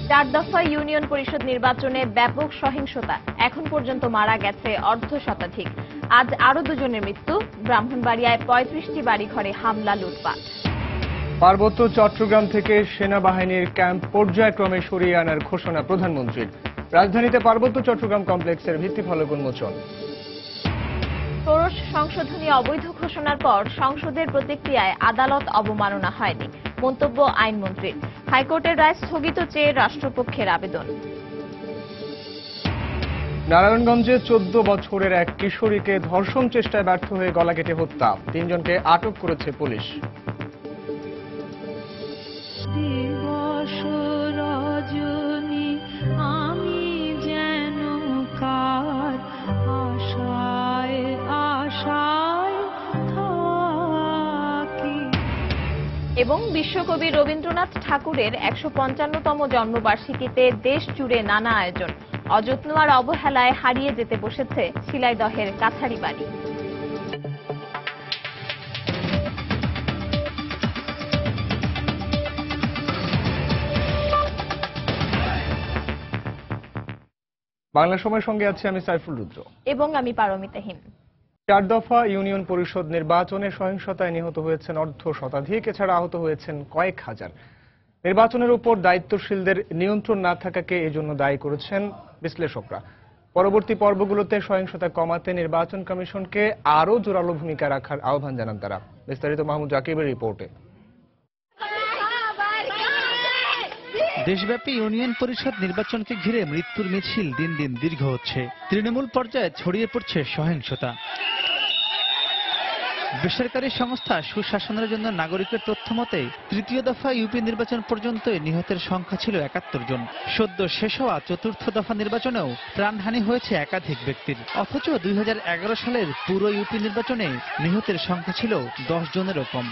চার দফা ইউনিয়ন পরিষদ নির্বাচনে ব্যাপক সহিংসতা, এখন পর্যন্ত মারা গেছে অর্ধ শতাধিক। আজ আরো দুজনের মৃত্যু। ব্রাহ্মণবাড়িয়ায় ৩৫টি বাড়িঘরে হামলা, লুটপাট। পার্বত্য চট্টগ্রাম থেকে সেনাবাহিনীর ক্যাম্প পর্যায়ক্রমে সরিয়ে আনার ঘোষণা প্রধানমন্ত্রীর। রাজধানীতে পার্বত্য চট্টগ্রাম কমপ্লেক্সের ভিত্তিফলক উন্মোচন। ষোড়শ সংশোধনী অবৈধ ঘোষণার পর সংসদের প্রতিক্রিয়ায় আদালত অবমাননা হয়নি, মন্তব্য আইনমন্ত্রীর। হাইকোর্টের রায় স্থগিত চেয়ে রাষ্ট্রপক্ষের আবেদন। নারায়ণগঞ্জে ১৪ বছরের এক কিশোরীকে ধর্ষণ চেষ্টায় ব্যর্থ হয়ে গলা কেটে হত্যা, ৩ জনকে আটক করেছে পুলিশ। এবং বিশ্বকবি রবীন্দ্রনাথ ঠাকুরের ১৫৫তম জন্মবার্ষিকীতে দেশ জুড়ে নানা আয়োজন। অযত্ন আর অবহেলায় হারিয়ে যেতে বসেছে শিলাইদহের কাছারি বাড়ি। বাংলা সময়ের সঙ্গে আছি আমি সাইফুল রুদ্র এবং আমি পারমিতাহীন। ৪ দফা ইউনিয়ন পরিষদ নির্বাচনে সহিংসতায় নিহত হয়েছেন অর্ধ শতাধিক, এছাড়া আহত হয়েছেন কয়েক হাজার। নির্বাচনের উপর দায়িত্বশীলদের নিয়ন্ত্রণ না থাকাকে এজন্য দায়ী করেছেন বিশ্লেষকরা। পরবর্তী পর্বগুলোতে সহিংসতা কমাতে নির্বাচন কমিশনকে আরও জোরালো ভূমিকা রাখার আহ্বান জানান তারা। বিস্তারিত মাহমুদ রাকিবের রিপোর্টে। দেশব্যাপী ইউনিয়ন পরিষদ নির্বাচনকে ঘিরে মৃত্যুর মিছিল দিন দিন দীর্ঘ হচ্ছে। তৃণমূল পর্যায়ে ছড়িয়ে পড়ছে সহিংসতা। বেসরকারি সংস্থা সুশাসনের জন্য নাগরিকের তথ্য মতে তৃতীয় দফা ইউপি নির্বাচন পর্যন্ত নিহতের সংখ্যা ছিল ৭১ জন। সদ্য শেষ হওয়া চতুর্থ দফা নির্বাচনেও প্রাণহানি হয়েছে একাধিক ব্যক্তির। অথচ ২০১১ সালের পুরো ইউপি নির্বাচনে নিহতের সংখ্যা ছিল ১০ জনেরও কম।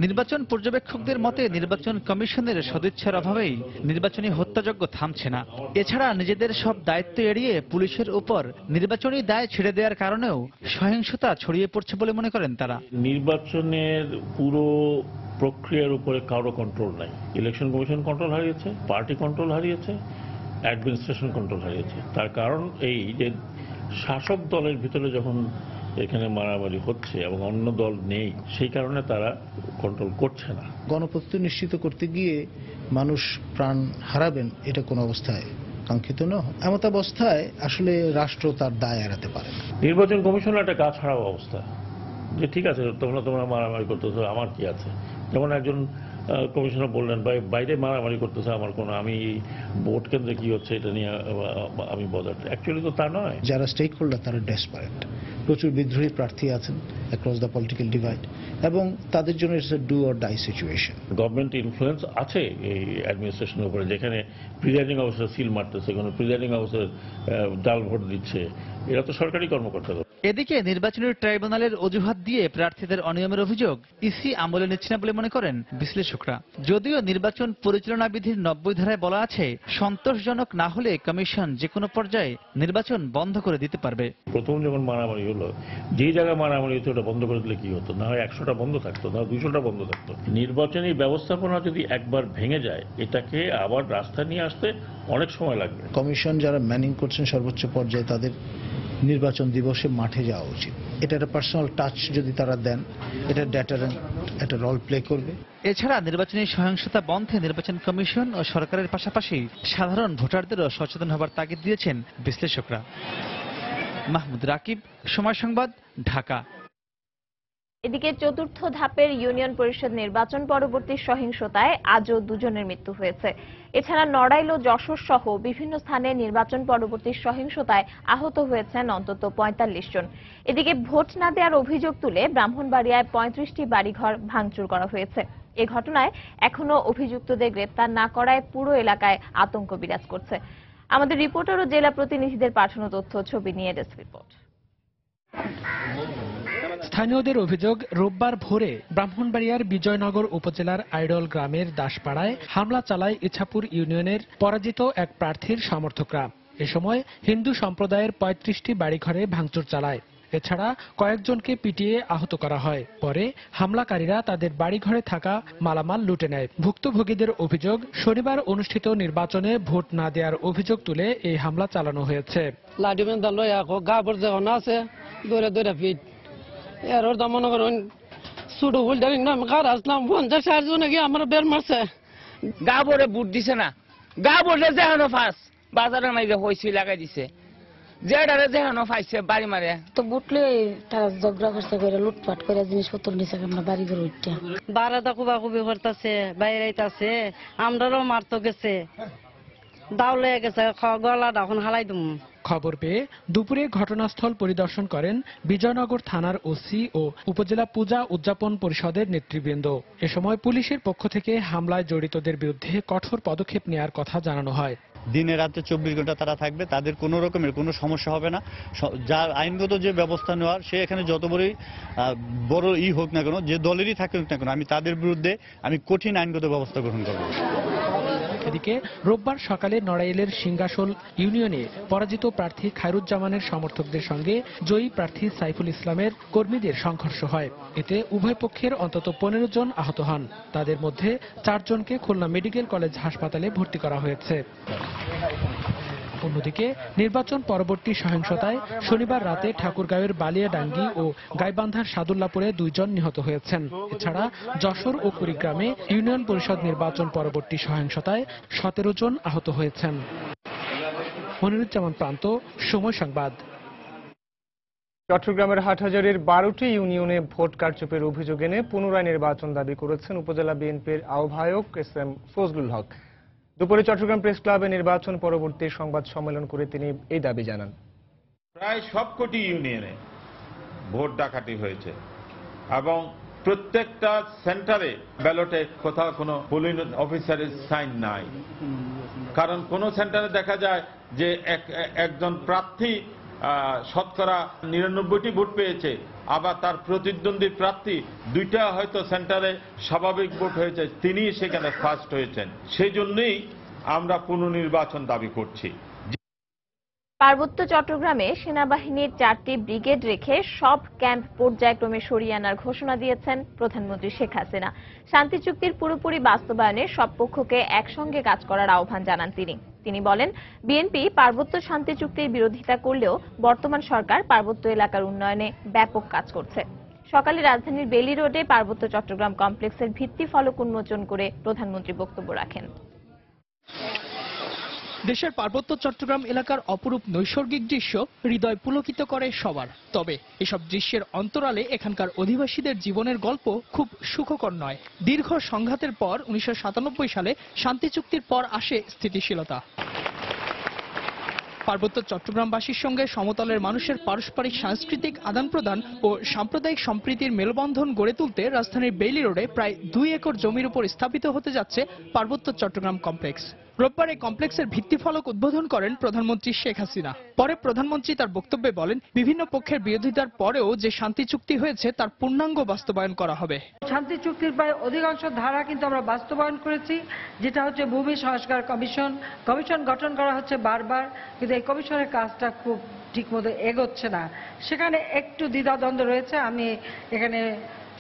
নির্বাচন পর্যবেক্ষকদের মতে নির্বাচন কমিশনের সদিচ্ছার অভাবেই নির্বাচনী হত্যাযজ্ঞ থামছে না। এছাড়া নিজেদের সব দায়িত্ব এড়িয়ে পুলিশের উপর নির্বাচনী দায় ছেড়ে দেওয়ার কারণেও সহিংসতা ছড়িয়ে পড়ছে বলে মনে করেন তারা। নির্বাচনের পুরো প্রক্রিয়ার উপরে কারো কন্ট্রোল নাই। ইলেকশন কমিশন কন্ট্রোল হারিয়েছে, পার্টি কন্ট্রোল হারিয়েছে, অ্যাডমিনিস্ট্রেশন কন্ট্রোল হারিয়েছে। তার কারণ এই যে শাসক দলের ভিতরে যখন এখানে মারামারি হচ্ছে এবং অন্য দল নেই, সেই কারণে তারা কন্ট্রোল করছে না। গণতন্ত্র নিশ্চিত করতে গিয়ে মানুষ প্রাণ হারাবেন, এটা কোনো অবস্থায় কাঙ্ক্ষিত নয়। এমত অবস্থায় আসলে রাষ্ট্র তার দায় এড়াতে পারে না। নির্বাচন কমিশন একটা গা ছাড়াও অবস্থা, যে ঠিক আছে তোমরা মারামারি করতেছো, আমার কি আছে। যেমন একজন কমিশনার বললেন বাইরে মারামারি করতেছে, আমার কোনো, আমি ভোট কেন্দ্রে কি হচ্ছে এটা নিয়ে আমি বদার। অ্যাকচুয়ালি তো তা নয়। যারা স্টেক হোল্ডার তারা ডেসপারেট, প্রচুর বিদ্রোহী প্রার্থী আছেন অ্যাক্রস দ্য পলিটিক্যাল ডিভাইড, এবং তাদের জন্য it's a do or die situation. Government influence আছে এই অ্যাডমিনিস্ট্রেশনের উপরে, যেখানে প্রিজাইডিং অফিসার সিল মারতেছে, কোনো প্রিজাইডিং অফিসার জাল ভোট দিচ্ছে, এরা তো সরকারি কর্মকর্তা। এদিকে নির্বাচনী ট্রাইব্যুনালের অজুহাত দিয়ে প্রার্থীদের অনিয়মের অভিযোগ ইসি আমলে নিচ্ছে না বলে মনে করেন বিশ্লেষকরা। যদিও নির্বাচন পরিচালনা বিধির ৯০ ধারায় বলা আছে, সন্তোষজনক না হলে কমিশন যে কোনো পর্যায়ে নির্বাচন বন্ধ করে দিতে পারবে। প্রথম যখন মারামারি হলো, যে জায়গায় মারামারি হতো ওটা বন্ধ করে দিলে কি হতো, না হয় ১০০টা বন্ধ থাকতো, না ২০০টা বন্ধ থাকতো। নির্বাচনী ব্যবস্থাপনা যদি একবার ভেঙে যায়, এটাকে আবার রাস্তা নিয়ে আসতে অনেক সময় লাগবে। কমিশন যারা ম্যানিং করছেন সর্বোচ্চ পর্যায়ে, তাদের নির্বাচন দিবসে মাঠে যাওয়া উচিত। এটা একটা পার্সোনাল টাচ যদি তারা দেন, এটা ডেটারেন্ট একটা রোল প্লে করবে। এছাড়া নির্বাচনী সহিংসতা বন্ধে নির্বাচন কমিশন ও সরকারের পাশাপাশি সাধারণ ভোটারদেরও সচেতন হবার তাগিদ দিয়েছেন বিশ্লেষকরা। মাহমুদ রাকিব, সময় সংবাদ, ঢাকা। এদিকে চতুর্থ ধাপের ইউনিয়ন পরিষদ নির্বাচন পরবর্তী সহিংসতায় আজও দুজনের মৃত্যু হয়েছে। এছাড়া নড়াইল ও যশোর সহ বিভিন্ন স্থানে নির্বাচন পরবর্তী সহিংসতায় আহত হয়েছেন অন্তত ৪৫ জন। এদিকে ভোট না দেওয়ার অভিযোগ তুলে ব্রাহ্মণবাড়িয়ায় ৩৫টি বাড়িঘর ভাঙচুর করা হয়েছে। এ ঘটনায় এখনো অভিযুক্তদের গ্রেপ্তার না করায় পুরো এলাকায় আতঙ্ক বিরাজ করছে। আমাদের রিপোর্টার ও জেলা প্রতিনিধিদের পাঠানো তথ্য ছবি নিয়ে ডেস্ক রিপোর্ট। স্থানীয়দের অভিযোগ, রোববার ভোরে ব্রাহ্মণবাড়িয়ার বিজয়নগর উপজেলার আইডল গ্রামের দাসপাড়ায় হামলা চালায় ইছাপুর ইউনিয়নের পরাজিত এক প্রার্থীর সমর্থকরা। এ সময় হিন্দু সম্প্রদায়ের ৩৫টি বাড়িঘরে ভাঙচুর চালায়। এছাড়া কয়েকজনকে পিটিয়ে আহত করা হয়। পরে হামলাকারীরা তাদের বাড়িঘরে থাকা মালামাল লুটে নেয়। ভুক্তভোগীদের অভিযোগ, শনিবার অনুষ্ঠিত নির্বাচনে ভোট না দেওয়ার অভিযোগ তুলে এই হামলা চালানো হয়েছে। গা ভরে বুট দিছে না, গা ভরে যেহানো ফাঁস বাজারের মাইরে হইছি লাগাই দিছে, যেটারে যেহানো ফাইছে বাড়ি মারে তো বুটলে তারা ঝগড়া করছে করে লুটপাট করে জিনিসপত্র নিছে আমরা বাড়ি ঘরে উঠতে বারাদা কুবাকুবি করতেছে, বাইরে আইতাছে, আমরাও মারতো গেছে, দাও লেগে গেছে, গলা এখন হালাই দুম। খবর পেয়ে দুপুরে ঘটনাস্থল পরিদর্শন করেন বিজয়নগর থানার ওসি ও উপজেলা পূজা উদযাপন পরিষদের নেতৃবৃন্দ। এ সময় পুলিশের পক্ষ থেকে হামলায় জড়িতদের বিরুদ্ধে কঠোর পদক্ষেপ নেওয়ার কথা জানানো হয়। দিনে রাতে 24 ঘন্টা তারা থাকবে, তাদের কোনো রকমের কোনো সমস্যা হবে না। যার আইনগত যে ব্যবস্থা নেওয়ার, সে এখানে যত বড় হোক না কেন, যে দলেরই থাকুক না কেন, আমি তাদের বিরুদ্ধে কঠিন আইনগত ব্যবস্থা গ্রহণ করব। এদিকে রোববার সকালে নড়াইলের সিংগাসোল ইউনিয়নে পরাজিত প্রার্থী খায়রুজ্জামানের সমর্থকদের সঙ্গে জয়ী প্রার্থী সাইফুল ইসলামের কর্মীদের সংঘর্ষ হয়। এতে উভয় পক্ষের অন্তত 15 জন আহত হন। তাদের মধ্যে 4 জনকে খুলনা মেডিকেল কলেজ হাসপাতালে ভর্তি করা হয়েছে। অন্যদিকে নির্বাচন পরবর্তী সহিংসতায় শনিবার রাতে ঠাকুরগাঁওয়ের বালিয়াডাঙ্গি ও গাইবান্ধার সাদুল্লাপুরে 2 জন নিহত হয়েছেন। এছাড়া যশোর ও কুড়িগ্রামে ইউনিয়ন পরিষদ নির্বাচন পরবর্তী সহিংসতায় 17 জন আহত হয়েছেন। মনিরুজ্জামান প্রান্ত, সময় সংবাদ। চট্টগ্রামের হাটহাজারীর 12টি ইউনিয়নে ভোট কারচুপির অভিযোগ এনে পুনরায় নির্বাচন দাবি করেছেন উপজেলা বিএনপির আহ্বায়ক এস.এম. ফজলুল হক। দুপুরে চট্টগ্রাম প্রেস ক্লাবে নির্বাচন পরবর্তী সংবাদ সম্মেলন করে তিনি এই দাবি জানান। প্রায় সবকটি ইউনিয়নে ভোট ডাকাতি হয়েছে এবং প্রত্যেকটা সেন্টারে ব্যালটে কোথাও কোনো পোলিং অফিসারের সাইন নাই। কারণ কোন সেন্টারে দেখা যায় যে একজন প্রার্থী শতকরা 99টি ভোট পেয়েছে, আবার তার প্রতিদ্বন্দ্বী প্রার্থী 2টা হয়তো সেন্টারে স্বাভাবিক ভোট হয়েছে, তিনি সেখানে ফার্স্ট হয়েছেন। সেই জন্যই আমরা পুনর্নির্বাচন দাবি করছি। পার্বত্য চট্টগ্রামে সেনাবাহিনীর 4টি ব্রিগেড রেখে সব ক্যাম্প পর্যায়ক্রমে সরিয়ে আনার ঘোষণা দিয়েছেন প্রধানমন্ত্রী শেখ হাসিনা। শান্তি চুক্তির পুরোপুরি বাস্তবায়নে সব পক্ষকে একসঙ্গে কাজ করার আহ্বান জানান তিনি বলেন, বিএনপি পার্বত্য শান্তি চুক্তির বিরোধিতা করলেও বর্তমান সরকার পার্বত্য এলাকার উন্নয়নে ব্যাপক কাজ করছে। সকালে রাজধানীর বেলি রোডে পার্বত্য চট্টগ্রাম কমপ্লেক্সের ভিত্তি ফলক উন্মোচন করে প্রধানমন্ত্রী বক্তব্য রাখেন। দেশের পার্বত্য চট্টগ্রাম এলাকার অপরূপ নৈসর্গিক দৃশ্য হৃদয় পুলকিত করে সবার। তবে এসব দৃশ্যের অন্তরালে এখানকার অধিবাসীদের জীবনের গল্প খুব সুখকর নয়। দীর্ঘ সংঘাতের পর 1997 সালে শান্তি চুক্তির পর আসে স্থিতিশীলতা। পার্বত্য চট্টগ্রামবাসীর সঙ্গে সমতলের মানুষের পারস্পরিক সাংস্কৃতিক আদান প্রদান ও সাম্প্রদায়িক সম্প্রীতির মেলবন্ধন গড়ে তুলতে রাজধানীর বেইলি রোডে প্রায় 2 একর জমির উপর স্থাপিত হতে যাচ্ছে পার্বত্য চট্টগ্রাম কমপ্লেক্স। রোববার এই কমপ্লেক্সের ভিত্তিফলক উদ্বোধন করেন প্রধানমন্ত্রী শেখ হাসিনা। পরে প্রধানমন্ত্রী তার বক্তব্যে বলেন, বিভিন্ন পক্ষের বিরোধিতার পরেও যে শান্তি চুক্তি হয়েছে তার পূর্ণাঙ্গ বাস্তবায়ন করা হবে। শান্তি চুক্তির প্রায় অধিকাংশ ধারা কিন্তু আমরা বাস্তবায়ন করেছি, যেটা হচ্ছে ভূমি সংস্কার কমিশন গঠন করা হচ্ছে বারবার, কিন্তু এই কমিশনের কাজটা খুব ঠিকমতো এগোচ্ছে না। সেখানে একটু দ্বিধাদ্বন্দ্ব রয়েছে। আমি এখানে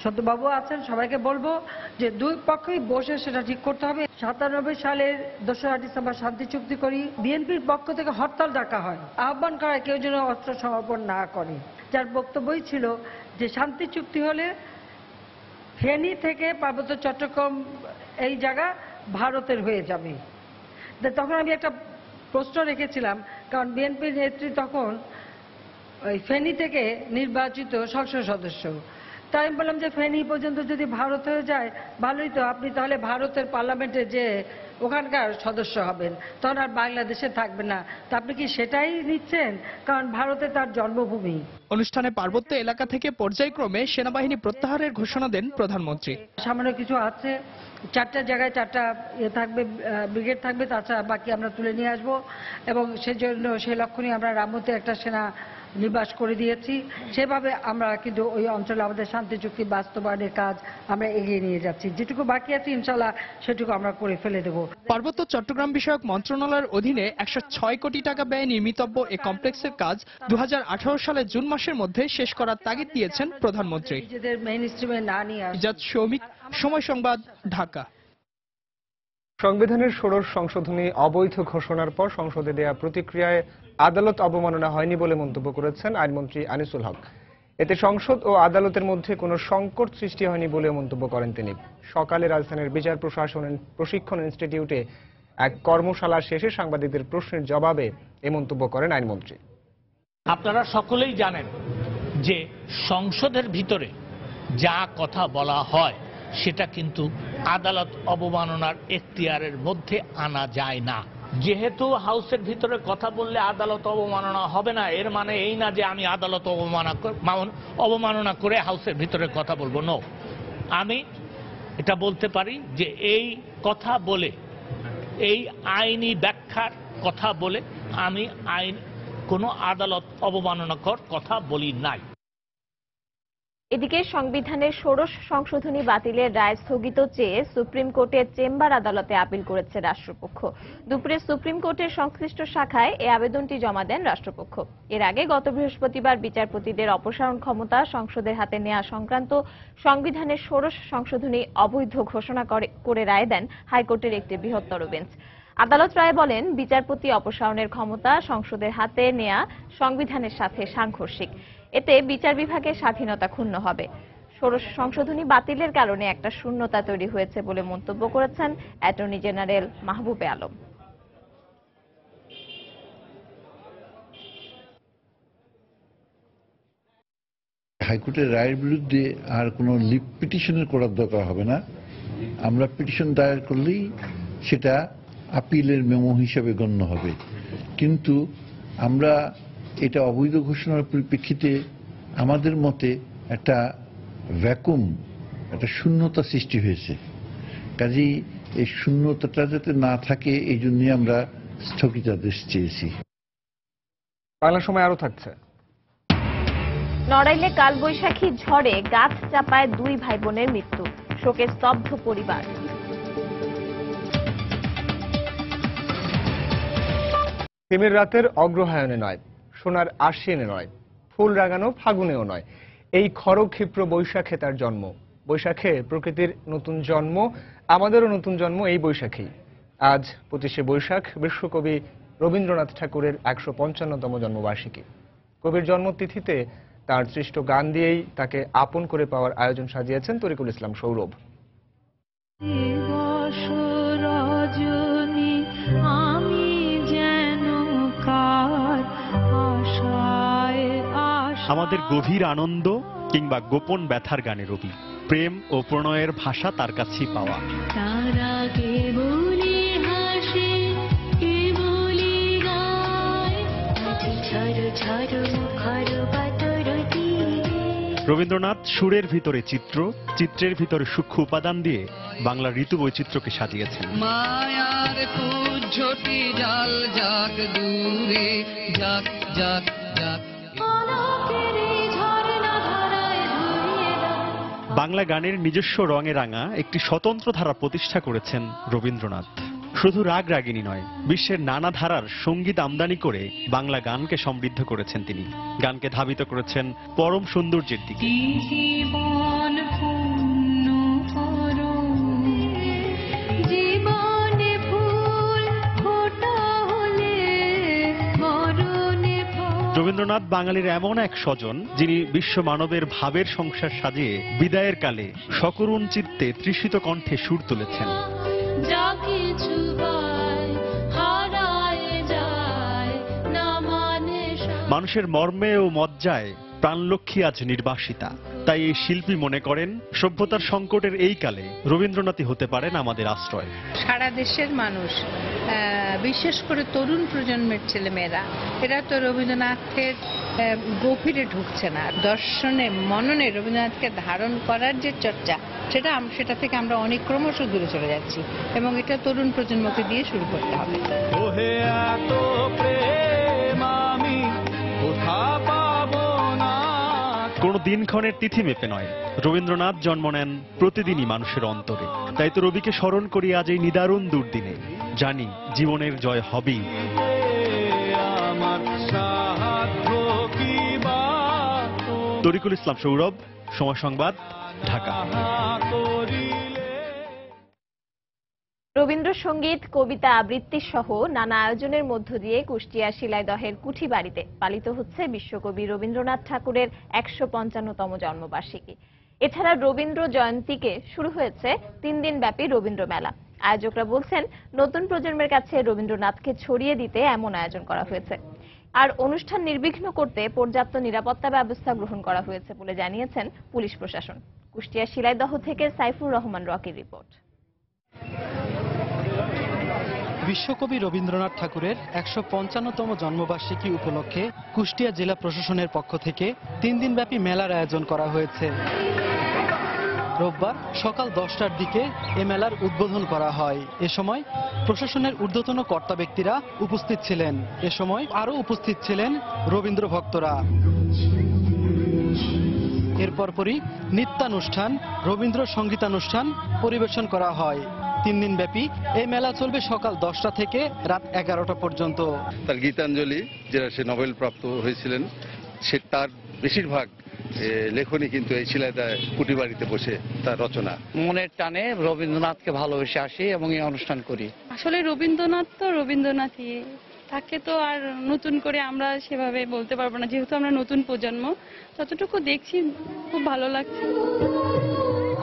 সত্যবাবু আছেন, সবাইকে বলবো যে 2 পক্ষই বসে সেটা ঠিক করতে হবে। 97 সালের 2রা ডিসেম্বর শান্তি চুক্তি করি, বিএনপির পক্ষ থেকে হরতাল ডাকা হয়, আহ্বান করা কেউ যেন অস্ত্র সমর্পণ না করে। যার বক্তব্যই ছিল যে শান্তি চুক্তি হলে ফেনী থেকে পার্বত্য চট্টগ্রাম এই জায়গা ভারতের হয়ে যাবে। তখন আমি একটা প্রশ্ন রেখেছিলাম, কারণ বিএনপির নেত্রী তখন ওই ফেনী থেকে নির্বাচিত সংসদ সদস্য। তাই আমি বললাম যে ফেনী পর্যন্ত যদি ভারত হয়ে যায় ভালোই তো, আপনি তাহলে ভারতের পার্লামেন্টে যে ওখানকার সদস্য হবেন, তখন আর বাংলাদেশে থাকবে না। তা আপনি কি সেটাই নিচ্ছেন? কারণ ভারতে তার জন্মভূমি। অনুষ্ঠানে পার্বত্য এলাকা থেকে পর্যায়ক্রমে সেনাবাহিনী প্রত্যাহারের ঘোষণা দেন প্রধানমন্ত্রী। সামান্য কিছু আছে, 4টা জায়গায় 4টা থাকবে, ব্রিগেড থাকবে, তাছাড়া বাকি আমরা তুলে নিয়ে আসবো এবং সেজন্য সেই লক্ষ্য নিয়ে আমরা রামমতে একটা সেনা নির্বাস করে দিয়েছি। সেভাবে আমরা কিন্তু ওই অঞ্চলে আমাদের শান্তি চুক্তি বাস্তবায়নের কাজ আমরা এগিয়ে নিয়ে যাচ্ছি। যেটুকু বাকি আছে ইনশাল্লাহ সেটুকু আমরা করে ফেলে দেব। পার্বত্য চট্টগ্রাম বিষয়ক মন্ত্রণালয়ের অধীনে 106 কোটি টাকা ব্যয়ে নির্মিতব্য এই কমপ্লেক্সের কাজ 2018 সালের জুন মাসের মধ্যে শেষ করার তাগিদ দিয়েছেন প্রধানমন্ত্রী। নিজেদের মেইন স্ট্রিমে না নিয়ে ইজাদ শৌমিক, সময় সংবাদ, ঢাকা। সংবিধানের ষোড়শ সংশোধনী অবৈধ ঘোষণার পর সংসদে দেয়া প্রতিক্রিয়ায় আদালত অবমাননা হয়নি বলে মন্তব্য করেছেন আইনমন্ত্রী আনিসুল হক। এতে সংসদ ও আদালতের মধ্যে কোনো সংকট সৃষ্টি হয়নি বলেও মন্তব্য করেন তিনি। সকালে রাজধানীর বিচার প্রশিক্ষণ ইনস্টিটিউটে এক কর্মশালা শেষে সাংবাদিকদের প্রশ্নের জবাবে এ মন্তব্য করেন আইনমন্ত্রী। আপনারা সকলেই জানেন যে সংসদের ভিতরে যা কথা বলা হয় সেটা কিন্তু আদালত অবমাননার এখতিয়ারের মধ্যে আনা যায় না। যেহেতু হাউসের ভিতরে কথা বললে আদালত অবমাননা হবে না, এর মানে এই না যে আমি আদালত অবমাননা করে হাউসের ভিতরে কথা বলবো। নো, আমি এটা বলতে পারি যে এই কথা বলে, এই আইনি ব্যাখ্যার কথা বলে আমি কোনো আদালত অবমাননাকর কথা বলি নাই। এদিকে সংবিধানের ষোড়শ সংশোধনী বাতিলের রায় স্থগিত চেয়ে সুপ্রিম কোর্টের চেম্বার আদালতে আপিল করেছে রাষ্ট্রপক্ষ। দুপুরে সুপ্রিম কোর্টের সংশ্লিষ্ট শাখায় এই আবেদনটি জমা দেন রাষ্ট্রপক্ষ। এর আগে গত বৃহস্পতিবার বিচারপতিদের অপসারণ ক্ষমতা সংসদের হাতে নেওয়া সংক্রান্ত সংবিধানের ষোড়শ সংশোধনী অবৈধ ঘোষণা করে রায় দেন হাইকোর্টের একটি বৃহত্তর বেঞ্চ। আদালত রায়ে বলেন, বিচারপতি অপসারণের ক্ষমতা সংসদের হাতে নেওয়া সংবিধানের সাথে সাংঘর্ষিক। এতে বিচার বিভাগের স্বাধীনতা ক্ষুণ্ণ হবে। ষোড়শ সংশোধনী বাতিলের কারণে একটা শূন্যতা তৈরি হয়েছে বলে মন্তব্য করেছেন অ্যাটর্নি জেনারেল মাহবুবে আলম। হাইকোর্টের রায়ের বিরুদ্ধে আর কোনো লিভ পিটিশনের করার দরকার হবে না। আমরা পিটিশন দায়ের করলেই সেটা আপিলের মেমো হিসেবে গণ্য হবে। কিন্তু আমরা এটা অবৈধ ঘোষণার পরিপ্রেক্ষিতে আমাদের মতে একটা ভ্যাকুম, একটা শূন্যতা সৃষ্টি হয়েছে। কাজেই এই শূন্যতাটা যাতে না থাকে এই জন্য আমরা স্থগিতাদেশ চেয়েছি। বাংলা সময় আরো থাকছে। নড়াইলে কালবৈশাখী ঝড়ে গাছ চাপায় 2 ভাই বোনের মৃত্যু, শোকে স্তব্ধ পরিবার। তিমির রাতের অগ্রহায়ণে নয়, সোনার আশ্বিনে নয়, ফুল রাগানো ফাগুনেও নয়, এই খরক্ষিপ্র বৈশাখে তার জন্ম। বৈশাখে প্রকৃতির নতুন জন্ম, আমাদেরও নতুন জন্ম এই বৈশাখেই। আজ 25শে বৈশাখ বিশ্বকবি রবীন্দ্রনাথ ঠাকুরের 155তম জন্মবার্ষিকী। কবির জন্মতিথিতে তার সৃষ্ট গান দিয়েই তাকে আপন করে পাওয়ার আয়োজন সাজিয়েছেন তরিকুল ইসলাম সৌরভ। আমাদের গভীর আনন্দ কিংবা গোপন ব্যথার গানে রবি, প্রেম ও প্রণয়ের ভাষা তার কাছেই পাওয়া। রবীন্দ্রনাথ সুরের ভিতরে চিত্র, চিত্রের ভিতরে সূক্ষ্ম উপাদান দিয়ে বাংলার ঋতু বৈচিত্র্যকে সাজিয়েছেন। মায়ার কুজ্ঝটি জাল জাগ দূরে জাগ জাগ জাগ। বাংলা গানের নিজস্ব রঙে রাঙা একটি স্বতন্ত্র ধারা প্রতিষ্ঠা করেছেন রবীন্দ্রনাথ। শুধু রাগ রাগিনী নয়, বিশ্বের নানা ধারার সঙ্গীত আমদানি করে বাংলা গানকে সমৃদ্ধ করেছেন তিনি। গানকে ধাবিত করেছেন পরম সৌন্দর্যের দিকে। রবীন্দ্রনাথ বাঙালির এমন এক স্বজন, যিনি বিশ্ব মানবের ভাবের সংসার সাজিয়ে বিদায়ের কালে সকরুণ চিত্তে তৃষিত কণ্ঠে সুর তুলেছেন। মানুষের মর্মে ও মজ্জায় প্রাণলক্ষ্মী আজ নির্বাসিতা। তাই এই শিল্পী মনে করেন, সভ্যতার সংকটের এই কালে রবীন্দ্রনাথই হতে পারেন আমাদের আশ্রয়। সারা দেশের মানুষ, বিশেষ করে তরুণ প্রজন্মের ছেলেমেয়েরা, এরা তো রবীন্দ্রনাথের গভীরে ঢুকছে না। দর্শনে মননে রবীন্দ্রনাথকে ধারণ করার যে চর্চা, সেটা থেকে আমরা অনেক ক্রমশ দূরে চলে যাচ্ছি, এবং এটা তরুণ প্রজন্মকে দিয়ে শুরু করতে হবে। দিনক্ষণের তিথি মেপে নয়, রবীন্দ্রনাথ জন্ম নেন প্রতিদিনই মানুষের অন্তরে। তাই তো রবিকে স্মরণ করি আজ এই নিদারুণ দুর্দিনে, জানি জীবনের জয় হবেই। তরিকুল ইসলাম সৌরভ, সময় সংবাদ, ঢাকা। রবীন্দ্রসঙ্গীত, কবিতা আবৃত্তি সহ নানা আয়োজনের মধ্য দিয়ে কুষ্টিয়া শিলাইদহের কুঠি বাড়িতে পালিত হচ্ছে বিশ্বকবি রবীন্দ্রনাথ ঠাকুরের ১৫৫তম জন্মবার্ষিকী। এছাড়া রবীন্দ্র জয়ন্তীকে শুরু হয়েছে ৩ দিন ব্যাপী রবীন্দ্র মেলা। আয়োজকরা বলছেন, নতুন প্রজন্মের কাছে রবীন্দ্রনাথকে ছড়িয়ে দিতে এমন আয়োজন করা হয়েছে। আর অনুষ্ঠান নির্বিঘ্ন করতে পর্যাপ্ত নিরাপত্তা ব্যবস্থা গ্রহণ করা হয়েছে বলে জানিয়েছেন পুলিশ প্রশাসন। কুষ্টিয়া শিলাইদহ থেকে সাইফুর রহমান রকির রিপোর্ট। বিশ্বকবি রবীন্দ্রনাথ ঠাকুরের ১৫৫তম জন্মবার্ষিকী উপলক্ষে কুষ্টিয়া জেলা প্রশাসনের পক্ষ থেকে ৩ দিনব্যাপী মেলার আয়োজন করা হয়েছে। রোববার সকাল 10টার দিকে এ মেলার উদ্বোধন করা হয়। এ সময় প্রশাসনের ঊর্ধ্বতন কর্তা ব্যক্তিরা উপস্থিত ছিলেন। এ সময় আরও উপস্থিত ছিলেন রবীন্দ্র ভক্তরা। এর পরপরই নৃত্যানুষ্ঠান, রবীন্দ্র সঙ্গীতানুষ্ঠান পরিবেশন করা হয়। 3 দিন ব্যাপী এই মেলা চলবে সকাল 10টা থেকে রাত 11টা পর্যন্ত। তার গীতাঞ্জলি, যেটা সে নোবেল প্রাপ্ত হয়েছিলেন, সে তার বেশিরভাগ লেখনী কিন্তু এই শিলাইদহ কুটি বাড়িতে বসে তার রচনা। মনের টানে রবীন্দ্রনাথকে ভালোবেসে আসি এবং এই অনুষ্ঠান করি। আসলে রবীন্দ্রনাথ তো রবীন্দ্রনাথই, তাকে তো আর নতুন করে আমরা সেভাবে বলতে পারবো না, যেহেতু আমরা নতুন প্রজন্ম। যতটুকু দেখছি খুব ভালো লাগছে।